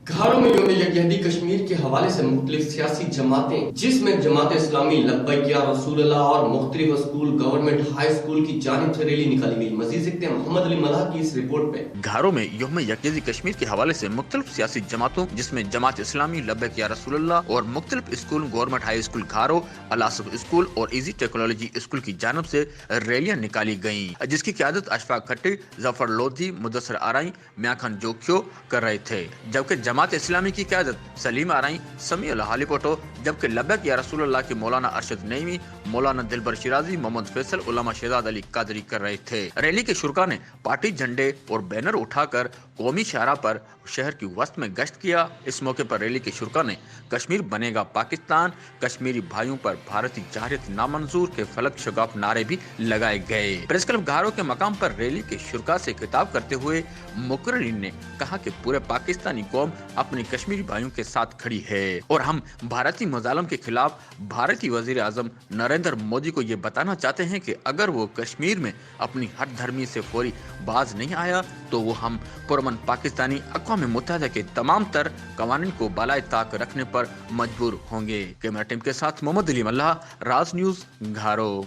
घारों में यौम यकजहती कश्मीर के हवाले से मुख्तलिफ सियासी जमातें जिसमें जमात इस्लामी लब्बैक या रसूल अल्लाह और मुख्तलिफ स्कूल गवर्नमेंट हाई स्कूल की जानिब से रैली निकाली गई। मजीद देखते हैं मोहम्मद अली मल्लाह की इस रिपोर्ट पे। घारों में यौम यकजहती कश्मीर के हवाले से मुख्तलिफ सियासी जमातों जिसमें जमात इस्लामी लब्बैक या रसूल अल्लाह और मुख्तलिफ स्कूल गवर्नमेंट हाई स्कूल घारो, अलासफ स्कूल और इजी टेक्नोलॉजी स्कूल की जानिब से रैलियां निकाली गयी, जिसकी क़यादत अशफाक खट्टी, जफर लोधी, मुदस्सर आरई, मियां खान जोखियो कर रहे थे, जबकि जमात इस्लामी की क़यादत सलीम आरई, समी अल हालीपोटो, जबकि लब्बैक या रसूल अल्लाह के मौलाना अरशद नईमी, मौलाना दिलबर शिराजी, मोहम्मद फैसल, उलमा शहजाद अली कादरी कर रहे थे। रैली के शुरका ने पार्टी झंडे और बैनर उठाकर कौमी शाहरा पर शहर की वस्त में गश्त किया। इस मौके पर रैली के शुरका ने कश्मीर बनेगा पाकिस्तान, कश्मीरी भाइयों पर भारतीय जाहिरियत नामंजूर के फलक शगाफ नारे भी लगाए गए। प्रेस क्लब घारो के मकाम पर रैली के शुरका से खिताब करते हुए मुकर्रिरीन ने कहा कि पूरे पाकिस्तानी कौम अपने कश्मीरी भाइयों के साथ खड़ी है और हम भारतीय मुजालम के खिलाफ भारतीय वजीर आजम नरेंद्र मोदी को ये बताना चाहते हैं कि अगर वो कश्मीर में अपनी हट धर्मी से फौरी बाज नहीं आया तो वो हम पुरमन पाकिस्तानी अक़वाम मुत्तहिदा के तमाम तर कवानीन को बालाए ताक रखने पर मजबूर होंगे। कैमरा टीम के साथ मोहम्मद अली मल्लाह, राज न्यूज़, घारो।